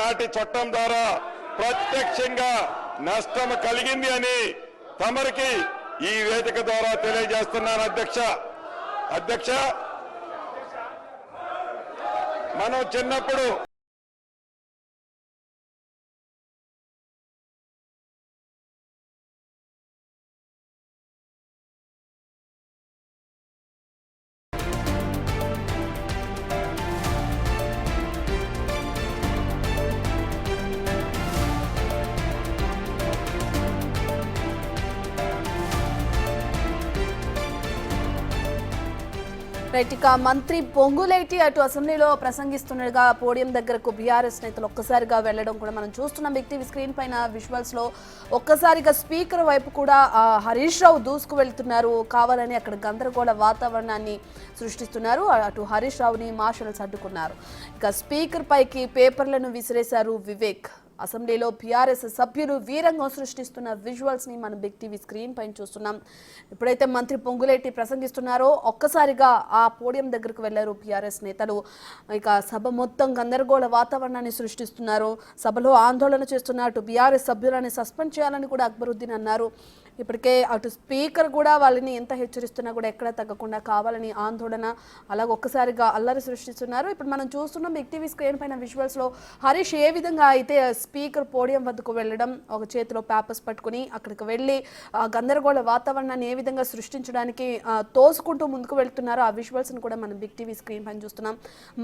నాటి చట్టం ద్వారా ప్రత్యక్షంగా నష్టం కలిగింది అని తమరికి ఈ వేదిక ద్వారా తెలియజేస్తున్నాను అధ్యక్ష మనం చిన్నప్పుడు రైట్, ఇక మంత్రి పొంగులేటి అటు అసెంబ్లీలో ప్రసంగిస్తుండగా పోడియం దగ్గరకు బీఆర్ఎస్ నేతలు ఒక్కసారిగా వెళ్లడం కూడా మనం చూస్తున్నాం. బిగ్ టీవీ స్క్రీన్ పైన విజువల్స్ లో ఒక్కసారిగా స్పీకర్ వైపు కూడా హరీష్ రావు దూసుకు వెళ్తున్నారు. కావాలని అక్కడ గందరగోళ వాతావరణాన్ని సృష్టిస్తున్నారు. అటు హరీష్ రావుని మార్షల్స్ అడ్డుకున్నారు. ఇక స్పీకర్ పైకి పేపర్లను విసిరేశారు వివేక్. అసెంబ్లీలో బీఆర్ఎస్ సభ్యులు వీరంగం సృష్టిస్తున్న విజువల్స్ ని మనం బిగ్ టీవీ స్క్రీన్ పైన చూస్తున్నాం. ఎప్పుడైతే మంత్రి పొంగులేటి ప్రసంగిస్తున్నారో ఒక్కసారిగా ఆ పోడియం దగ్గరకు వెళ్లారు బీఆర్ఎస్ నేతలు. ఇక సభ మొత్తం గందరగోళ వాతావరణాన్ని సృష్టిస్తున్నారు. సభలో ఆందోళన చేస్తున్న అటు బీఆర్ఎస్ సభ్యులని సస్పెండ్ చేయాలని కూడా అక్బరుద్దీన్ అన్నారు. ఇప్పటికే అటు స్పీకర్ కూడా వాళ్ళని ఎంత హెచ్చరిస్తున్నా కూడా ఎక్కడ తగ్గకుండా కావాలని ఆందోళన, అలాగే ఒక్కసారిగా అల్లరి సృష్టిస్తున్నారు. ఇప్పుడు మనం చూస్తున్నాం బిగ్ టీవీ స్క్రీన్ పైన విజువల్స్ లో హరీష్ ఏ విధంగా అయితే స్పీకర్ పోడియం వద్దకు వెళ్ళడం, ఒక చేతిలో పేపర్స్ పట్టుకుని అక్కడికి వెళ్ళి గందరగోళ వాతావరణాన్ని ఏ విధంగా సృష్టించడానికి తోసుకుంటూ ముందుకు వెళ్తున్నారో ఆ విజువల్స్ ని కూడా మనం బిగ్ టీవీ స్క్రీన్ పైన చూస్తున్నాం.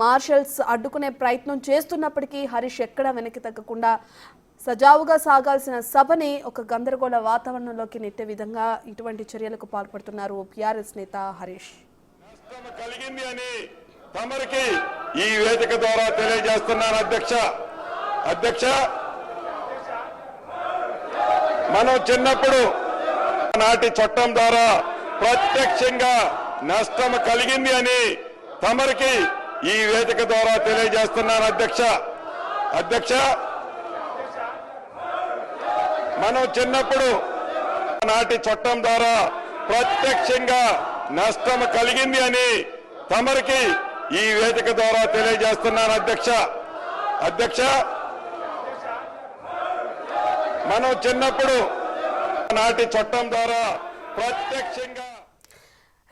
మార్షల్స్ అడ్డుకునే ప్రయత్నం చేస్తున్నప్పటికీ హరీష్ ఎక్కడా వెనక్కి తగ్గకుండా సజావుగా సాగాల్సిన సభని ఒక గందరగోళ వాతావరణంలోకి నెట్టే విధంగా ఇటువంటి చర్యలకు పాల్పడుతున్నారు బీఆర్ఎస్ నేత హరీష్. కలిగింది అని తమరికి ఈ వేదిక ద్వారా తెలియజేస్తున్నాను అధ్యక్ష మనం చిన్నప్పుడు నాటి చట్టం ద్వారా ప్రత్యక్షంగా నష్టం కలిగింది అని తమరికి ఈ వేదిక ద్వారా తెలియజేస్తున్నాను అధ్యక్ష మనం చిన్నప్పుడు నాటి చట్టం ద్వారా ప్రత్యక్షంగా నష్టం కలిగింది అని తమరికి ఈ వేదిక ద్వారా తెలియజేస్తున్నాను అధ్యక్ష మనం చిన్నప్పుడు నాటి చట్టం ద్వారా ప్రత్యక్షంగా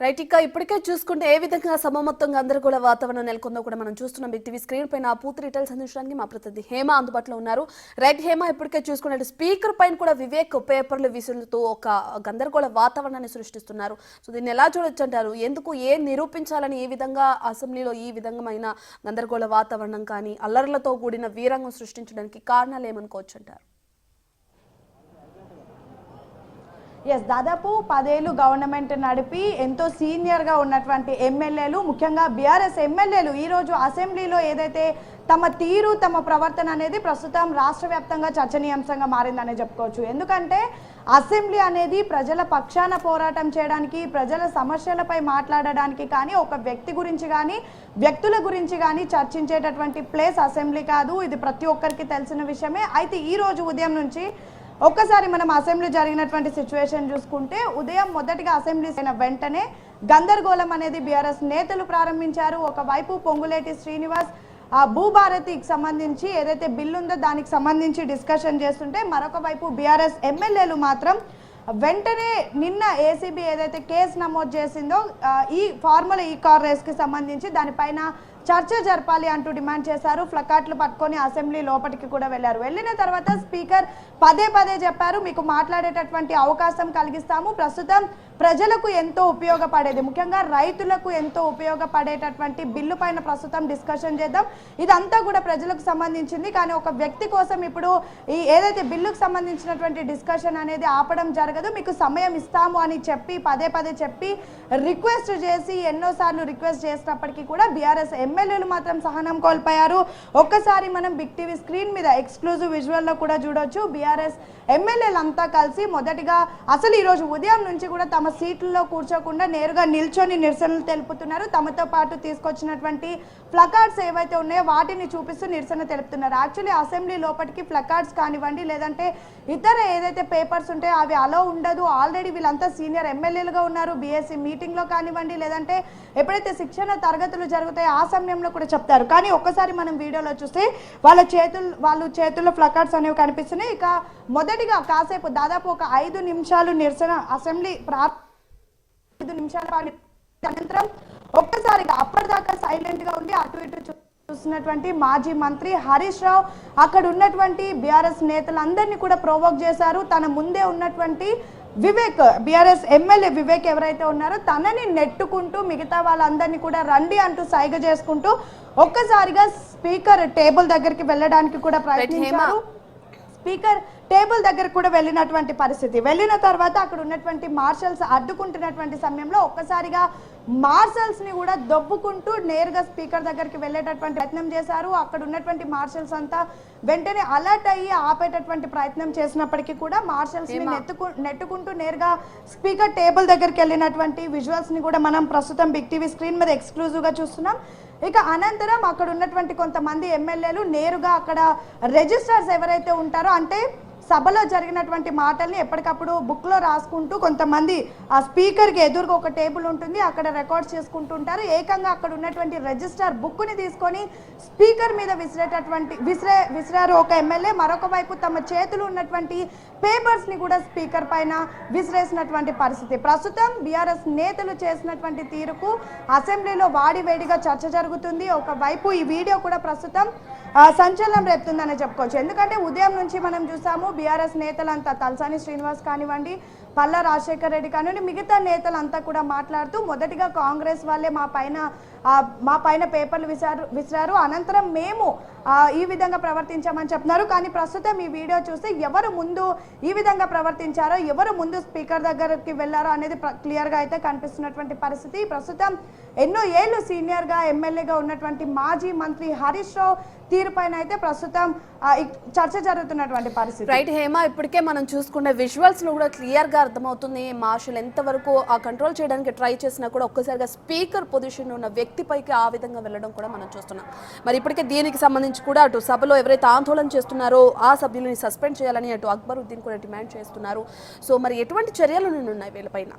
రైట్, ఇక ఇప్పటికే చూసుకుంటే ఏ విధంగా సభ మొత్తం గందరగోళ వాతావరణం నెలకొందో కూడా మనం చూస్తున్నాం. బిగ్ టీవీ స్క్రీన్ పైన పూర్తి డీటెయిల్స్ అందించడానికి మా ప్రతినిధి హేమ అందుబాటులో ఉన్నారు. రైట్ హేమ, ఇప్పటికే చూసుకున్నట్టు స్పీకర్ పైన కూడా వివేక్ పేపర్లు విసురుతూ ఒక గందరగోళ వాతావరణాన్ని సృష్టిస్తున్నారు. సో దీన్ని ఎలా చూడొచ్చు అంటారు? ఎందుకు నిరూపించాలని ఈ విధంగా అసెంబ్లీలో ఈ విధమైన గందరగోళ వాతావరణం కానీ అల్లర్లతో కూడిన వీరంగం సృష్టించడానికి కారణాలు ఏమనుకోవచ్చు అంటారు? దాదాపు 10 ఏళ్ళు గవర్నమెంట్ నడిపి ఎంతో సీనియర్గా ఉన్నటువంటి ఎమ్మెల్యేలు, ముఖ్యంగా బీఆర్ఎస్ ఎమ్మెల్యేలు ఈరోజు అసెంబ్లీలో ఏదైతే తమ తీరు, తమ ప్రవర్తన అనేది ప్రస్తుతం రాష్ట్ర వ్యాప్తంగా చర్చనీయాంశంగా మారిందనే చెప్పుకోవచ్చు. ఎందుకంటే అసెంబ్లీ అనేది ప్రజల పక్షాన పోరాటం చేయడానికి, ప్రజల సమస్యలపై మాట్లాడడానికి కానీ, ఒక వ్యక్తి గురించి కానీ, వ్యక్తుల గురించి కానీ చర్చించేటటువంటి ప్లేస్ అసెంబ్లీ కాదు. ఇది ప్రతి ఒక్కరికి తెలిసిన విషయమే. అయితే ఈరోజు ఉదయం నుంచి ఒక్కసారి మనం అసెంబ్లీ జరిగినటువంటి సిచ్యువేషన్ చూసుకుంటే, ఉదయం మొదటిగా అసెంబ్లీ అయిన వెంటనే గందరగోళం అనేది బీఆర్ఎస్ నేతలు ప్రారంభించారు. ఒకవైపు పొంగులేటి శ్రీనివాస్ భూభారతికి సంబంధించి ఏదైతే బిల్లు ఉందో దానికి సంబంధించి డిస్కషన్ చేస్తుంటే, మరొక వైపు బీఆర్ఎస్ ఎమ్మెల్యేలు మాత్రం వెంటనే నిన్న ఏసీబీ ఏదైతే కేసు నమోదు చేసిందో ఈ ఫార్మల్ ఈ కార్ రేస్కి సంబంధించి దానిపైన చర్చ జరపాలి అంటూ డిమాండ్ చేశారు. ప్లకార్డులు పట్టుకొని అసెంబ్లీ లోపలికి కూడా వెళ్ళారు. వెళ్ళిన తర్వాత స్పీకర్ పదే చెప్పారు, మీకు మాట్లాడేటటువంటి అవకాశం కలిగిస్తాము. ప్రస్తుతం ప్రజలకు ఎంతో ఉపయోగపడేది, ముఖ్యంగా రైతులకు ఎంతో ఉపయోగపడేటటువంటి బిల్లు పైన ప్రస్తుతం డిస్కషన్ చేద్దాం. ఇదంతా కూడా ప్రజలకు సంబంధించింది. కానీ ఒక వ్యక్తి కోసం ఇప్పుడు ఈ ఏదైతే బిల్లుకు సంబంధించినటువంటి డిస్కషన్ అనేది ఆపడం జరగదు, మీకు సమయం ఇస్తాము అని చెప్పి పదే చెప్పి రిక్వెస్ట్ చేసి ఎన్నోసార్లు రిక్వెస్ట్ చేసినప్పటికీ కూడా బీఆర్ఎస్ ఎమ్మెల్యేలు మాత్రం సహనం కోల్పోయారు. ఒక్కసారి మనం బిగ్ టీవీ స్క్రీన్ మీద ఎక్స్క్లూజివ్ విజువల్లో కూడా చూడొచ్చు. బీఆర్ఎస్ ఎమ్మెల్యేలంతా కలిసి మొదటిగా అసలు ఈరోజు ఉదయం నుంచి కూడా తమ తమ సీట్లలో కూర్చోకుండా నేరుగా నిల్చొని నిరసనలు తెలుపుతున్నారు. తమతో పాటు తీసుకొచ్చినటువంటి ప్లకార్డ్స్ ఏవైతే ఉన్నాయో వాటిని చూపిస్తూ నిరసన తెలుపుతున్నారు. యాక్చువల్లీ అసెంబ్లీ లోపలికి ప్లకార్డ్స్ కానివ్వండి, లేదంటే ఇతర ఏదైతే పేపర్స్ ఉంటాయో అవి అలో ఉండదు. ఆల్రెడీ వీళ్ళంతా సీనియర్ ఎమ్మెల్యేలుగా ఉన్నారు. బీఎస్సీ మీటింగ్లో కానివ్వండి, లేదంటే ఎప్పుడైతే శిక్షణ తరగతులు జరుగుతాయో ఆ సమయంలో కూడా చెప్తారు. కానీ ఒక్కసారి మనం వీడియోలో చూస్తే వాళ్ళ చేతుల్లో ప్లకార్డ్స్ అనేవి కనిపిస్తున్నాయి. ఇక మొదటిగా కాసేపు దాదాపు ఒక 5 నిమిషాలు నిరసన అసెంబ్లీ 5 నిమిషాల అనంతరం ఒక్కసారిగా అప్పటిదాకా సైలెంట్ గా ఉండి అటు ఇటు చూస్తున్నటువంటి మాజీ మంత్రి హరీష్ రావు అక్కడ ఉన్నటువంటి బీఆర్ఎస్ నేతలందరినీ కూడా ప్రొవోక్ చేశారు. తన ముందే ఉన్నటువంటి వివేక్, బీఆర్ఎస్ ఎమ్మెల్యే వివేక్ ఎవరైతే ఉన్నారో తనని నెట్టుకుంటూ మిగతా వాళ్ళందరినీ కూడా రండి అంటూ సైగ చేసుకుంటూ ఒక్కసారిగా స్పీకర్ టేబుల్ దగ్గరికి వెళ్ళడానికి కూడా ప్రయత్నించారు. స్పీకర్ టేబుల్ దగ్గర కూడా వెళ్ళినటువంటి పరిస్థితి. వెళ్ళిన తర్వాత అక్కడ ఉన్నటువంటి మార్షల్స్ అడ్డుకుంటున్నటువంటి సమయంలో ఒక్కసారిగా మార్షల్స్ ని కూడా దొబ్బుకుంటూ నేరుగా స్పీకర్ దగ్గరికి వెళ్ళేటటువంటి ప్రయత్నం చేశారు. అక్కడ ఉన్నటువంటి మార్షల్స్ అంతా వెంటనే అలర్ట్ అయ్యి ఆపేటటువంటి ప్రయత్నం చేసినప్పటికీ కూడా మార్షల్స్ ని నెట్టుకుంటూ నేరుగా స్పీకర్ టేబుల్ దగ్గరికి వెళ్ళినటువంటి విజువల్స్ ని కూడా మనం ప్రస్తుతం బిగ్ టీవీ స్క్రీన్ మీద ఎక్స్క్లూజివ్ గా చూస్తున్నాం. ఇక అనంతరం అక్కడ ఉన్నటువంటి కొంతమంది ఎమ్మెల్యేలు నేరుగా అక్కడ రిజిస్టర్స్ ఎవరైతే ఉంటారో అంటే సభలో జరిగినటువంటి మాటల్ని ఎప్పటికప్పుడు బుక్లో రాసుకుంటూ కొంతమంది ఆ స్పీకర్కి ఎదురుగా ఒక టేబుల్ ఉంటుంది, అక్కడ రికార్డ్ చేసుకుంటుంటారు. ఏకంగా అక్కడ ఉన్నటువంటి రిజిస్టర్ బుక్ని తీసుకొని స్పీకర్ మీద విసిరారు ఒక ఎమ్మెల్యే. మరొక వైపు తమ చేతులు ఉన్నటువంటి పేపర్స్ని కూడా స్పీకర్ పైన విసిరేసినటువంటి పరిస్థితి. ప్రస్తుతం బీఆర్ఎస్ నేతలు చేసినటువంటి తీరుకు అసెంబ్లీలో వాడివేడిగా చర్చ జరుగుతుంది. ఒకవైపు ఈ వీడియో కూడా ప్రస్తుతం సంచలనం రేపుతుందని చెప్పుకోవచ్చు. ఎందుకంటే ఉదయం నుంచి మనం చూసాము బీఆర్ఎస్ నేతలంతా తలసాని శ్రీనివాస్ కానివ్వండి, పల్లా రాజశేఖర్ రెడ్డి కానివ్వండి, మిగతా నేతలంతా కూడా మాట్లాడుతూ మొదటిగా కాంగ్రెస్ వాళ్ళే మా పైన పేపర్లు విసిరారు, అనంతరం మేము ఈ విధంగా ప్రవర్తించామని చెప్తున్నారు. కానీ ప్రస్తుతం ఈ వీడియో చూస్తే ఎవరు ముందు ఈ విధంగా ప్రవర్తించారో, ఎవరు ముందు స్పీకర్ దగ్గరికి వెళ్ళారో అనేది క్లియర్గా అయితే కనిపిస్తున్నటువంటి పరిస్థితి. ప్రస్తుతం ఎన్నో ఏళ్ళు సీనియర్గా ఎమ్మెల్యేగా ఉన్నటువంటి మాజీ మంత్రి హరీష్ రావు తీరుపైన అయితే ప్రస్తుతం చర్చ జరుగుతున్నటువంటి పరిస్థితి. రైట్ హేమ, ఇప్పటికే మనం చూసుకునే విజువల్స్ లో కూడా క్లియర్ గా అర్థమవుతుంది మార్షల్ ఎంతవరకు ఆ కంట్రోల్ చేయడానికి ట్రై చేసినా కూడా ఒక్కసారిగా స్పీకర్ పొజిషన్ ఉన్న వ్యక్తిపైకి ఆ విధంగా వెళ్ళడం కూడా మనం చూస్తున్నాం. మరి ఇప్పటికే దీనికి సంబంధించి కూడా అటు సభలో ఎవరైతే ఆందోళన చేస్తున్నారో ఆ సభ్యులని సస్పెండ్ చేయాలని అటు అక్బరుద్దీన్ కూడా డిమాండ్ చేస్తున్నారు. సో మరి ఎటువంటి చర్యలు ఉన్నాయి వీళ్ళపైన?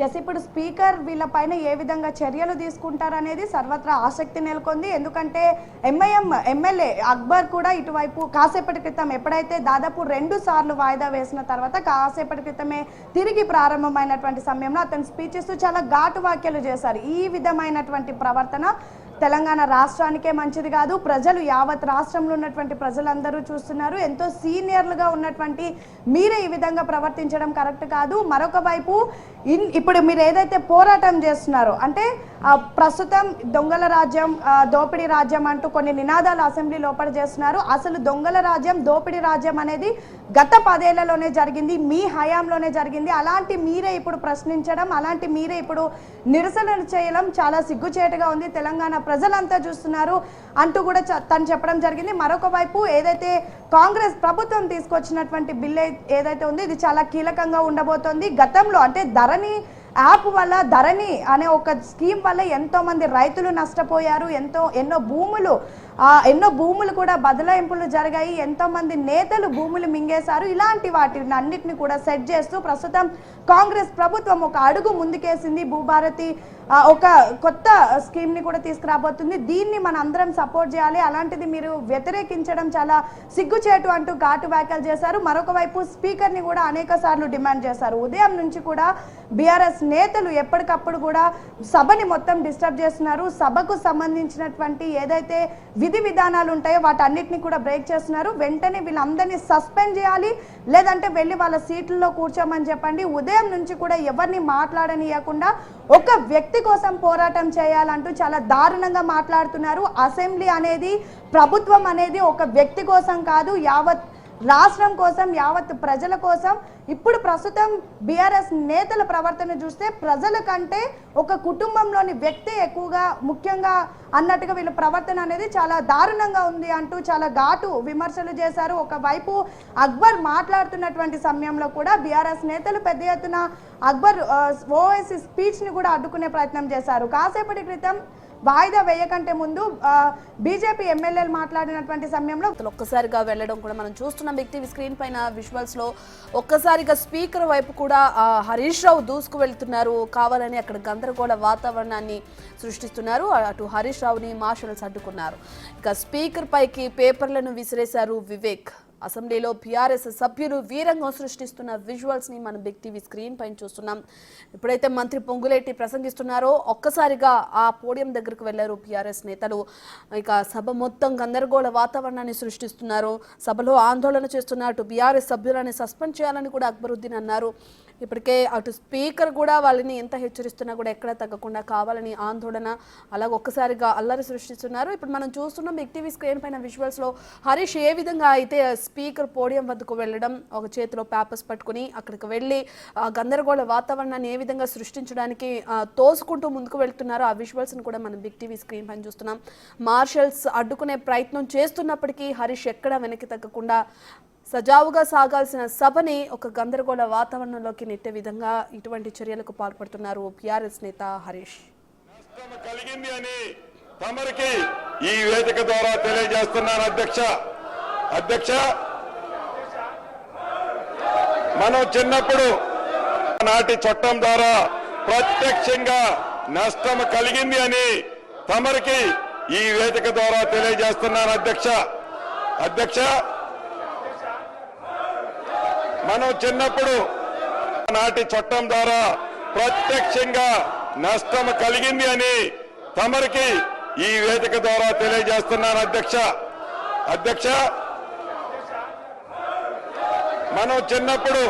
ఎస్, ఇప్పుడు స్పీకర్ వీళ్ళపైన ఏ విధంగా చర్యలు తీసుకుంటారనేది సర్వత్రా ఆసక్తి నెలకొంది. ఎందుకంటే ఎంఐఎం ఎమ్మెల్యే అక్బర్ కూడా ఇటువైపు కాసేపటి క్రితం ఎప్పుడైతే దాదాపు 2 సార్లు వాయిదా వేసిన తర్వాత కాసేపటి క్రితమే తిరిగి ప్రారంభమైనటువంటి సమయంలో అతను స్పీచ్ ఇస్తూ చాలా ఘాటు వ్యాఖ్యలు చేశారు. ఈ విధమైనటువంటి ప్రవర్తన తెలంగాణ రాష్ట్రానికే మంచిది కాదు. ప్రజలు యావత్ రాష్ట్రంలో ఉన్నటువంటి ప్రజలందరూ చూస్తున్నారు. ఎంతో సీనియర్లుగా ఉన్నటువంటి మీరే ఈ విధంగా ప్రవర్తించడం కరెక్ట్ కాదు. మరొక వైపు ఇప్పుడు మీరు ఏదైతే పోరాటం చేస్తున్నారో అంటే ప్రస్తుతం దొంగల రాజ్యం, దోపిడీ రాజ్యం అంటూ కొన్ని నినాదాలు అసెంబ్లీ లోపల చేస్తున్నారు. అసలు దొంగల రాజ్యం, దోపిడీ రాజ్యం అనేది గత 10 ఏళ్లలోనే జరిగింది, మీ హయాంలోనే జరిగింది. అలాంటి మీరే ఇప్పుడు ప్రశ్నించడం, అలాంటి మీరే ఇప్పుడు నిరసనలు చేయడం చాలా సిగ్గుచేటుగా ఉంది. తెలంగాణ ప్రజలంతా చూస్తున్నారు అంటూ కూడా తను చెప్పడం జరిగింది. మరొక వైపు ఏదైతే కాంగ్రెస్ ప్రభుత్వం తీసుకొచ్చినటువంటి బిల్ ఏదైతే ఉందో ఇది చాలా కీలకంగా ఉండబోతోంది. గతంలో అంటే ధరణి యాప్ వల్ల, ధరణి అనే ఒక స్కీమ్ వల్ల ఎంతో మంది రైతులు నష్టపోయారు. ఎన్నో భూములు కూడా బదలాయింపులు జరిగాయి. ఎంతో మంది నేతలు భూములు మింగేశారు. ఇలాంటి వాటిని అన్నిటిని కూడా సెట్ చేస్తూ ప్రస్తుతం కాంగ్రెస్ ప్రభుత్వం ఒక అడుగు ముందుకేసింది. భూభారతి ఒక కొత్త స్కీమ్ ని కూడా తీసుకురాబోతుంది. దీన్ని మన అందరం సపోర్ట్ చేయాలి. అలాంటిది మీరు వ్యతిరేకించడం చాలా సిగ్గుచేటు అంటూ ఘాటు వ్యాఖ్యలు చేశారు. మరొక వైపు స్పీకర్ ని కూడా అనేక సార్లు డిమాండ్ చేశారు. ఉదయం నుంచి కూడా బీఆర్ఎస్ నేతలు ఎప్పటికప్పుడు కూడా సభని మొత్తం డిస్టర్బ్ చేస్తున్నారు. సభకు సంబంధించినటువంటి ఏదైతే విధి విధానాలు ఉంటాయో వాటన్నిటిని కూడా బ్రేక్ చేస్తున్నారు. వెంటనే వీళ్ళందరినీ సస్పెండ్ చేయాలి, లేదంటే వెళ్ళి వాళ్ళ సీట్లలో కూర్చోమని చెప్పండి. ఉదయం నుంచి కూడా ఎవరిని మాట్లాడనీయకుండా ఒక వ్యక్తి కోసం పోరాటం చేయాలంటూ చాలా దారుణంగా మాట్లాడుతున్నారు. అసెంబ్లీ అనేది, ప్రభుత్వం అనేది ఒక వ్యక్తి కోసం కాదు, యావత్ రాష్ట్రం కోసం, యావత్ ప్రజల కోసం. ఇప్పుడు ప్రస్తుతం బీఆర్ఎస్ నేతల ప్రవర్తన చూస్తే ప్రజల కంటే ఒక కుటుంబంలోని వ్యక్తి ఎక్కువగా ముఖ్యంగా అన్నట్టుగా వీళ్ళ ప్రవర్తన అనేది చాలా దారుణంగా ఉంది అంటూ చాలా ఘాటు విమర్శలు చేశారు. ఒకవైపు అక్బర్ మాట్లాడుతున్నటువంటి సమయంలో కూడా బీఆర్ఎస్ నేతలు పెద్ద ఎత్తున అక్బర్ ఓవైసీ స్పీచ్ని కూడా అడ్డుకునే ప్రయత్నం చేశారు. కాసేపటి క్రితం వాయిదా వేయకంటే ముందు బీజేపీ ఎమ్మెల్యేలు మాట్లాడినటువంటి సమయంలో ఒక్కసారిగా వెళ్ళడం కూడా మనం చూస్తున్నాం. వ్యక్తి స్క్రీన్ పైన విజువల్స్ లో ఒక్కసారిగా స్పీకర్ వైపు కూడా హరీష్ రావు దూసుకు వెళ్తున్నారు. కావాలని అక్కడ గందరగోళ వాతావరణాన్ని సృష్టిస్తున్నారు. అటు హరీష్ రావుని మార్షల్స్ అడ్డుకున్నారు. ఇక స్పీకర్ పైకి పేపర్లను విసిరేశారు వివేక్. అసెంబ్లీలో బీఆర్ఎస్ సభ్యులు వీరంగం సృష్టిస్తున్న విజువల్స్ ని మనం బిగ్ టీవీ స్క్రీన్ పైన చూస్తున్నాం. ఎప్పుడైతే మంత్రి పొంగులేటి ప్రసంగిస్తున్నారో ఒక్కసారిగా ఆ పోడియం దగ్గరకు వెళ్లారు బీఆర్ఎస్ నేతలు. ఇక సభ మొత్తం గందరగోళ వాతావరణాన్ని సృష్టిస్తున్నారు. సభలో ఆందోళన చేస్తున్న అటు బీఆర్ఎస్ సభ్యులని సస్పెండ్ చేయాలని కూడా అక్బరుద్దీన్ అన్నారు. ఇప్పటికే అటు స్పీకర్ కూడా వాళ్ళని ఎంత హెచ్చరిస్తున్నా కూడా ఎక్కడ తగ్గకుండా కావాలని ఆందోళన, అలాగే ఒక్కసారిగా అల్లరి సృష్టిస్తున్నారు. ఇప్పుడు మనం చూస్తున్నాం బిగ్ టీవీ స్క్రీన్ పైన విజువల్స్ లో హరీష్ ఏ విధంగా అయితే స్పీకర్ పోడియం వద్దకు వెళ్ళడం, ఒక చేతిలో పేపర్స్ పట్టుకుని అక్కడికి వెళ్ళి గందరగోళ వాతావరణాన్ని ఏ విధంగా సృష్టించడానికి తోసుకుంటూ ముందుకు వెళ్తున్నారో ఆ విజువల్స్ ని కూడా మనం బిగ్ టీవీ స్క్రీన్ పైన చూస్తున్నాం. మార్షల్స్ అడ్డుకునే ప్రయత్నం చేస్తున్నప్పటికీ హరీష్ ఎక్కడ వెనక్కి తగ్గకుండా సజావుగా సాగాల్సిన సభని ఒక గందరగోళ వాతావరణంలోకి నెట్టే విధంగా ఇటువంటి చర్యలకు పాల్పడుతున్నారు బీఆర్ఎస్ నేత హరీష్. కలిగింది అని తమరికి ఈ వేదిక ద్వారా తెలియజేస్తున్నాను అధ్యక్ష. మనం చిన్నప్పుడు నాటి చట్టం ద్వారా ప్రత్యక్షంగా నష్టం కలిగింది అని తమరికి ఈ వేదిక ద్వారా తెలియజేస్తున్నాను అధ్యక్ష. మనం చిన్నప్పుడు నాటి చట్టం ద్వారా ప్రత్యక్షంగా నష్టం కలిగింది అని తమరికి ఈ వేదిక ద్వారా తెలియజేస్తున్నాను అధ్యక్ష. మనం చిన్నప్పుడు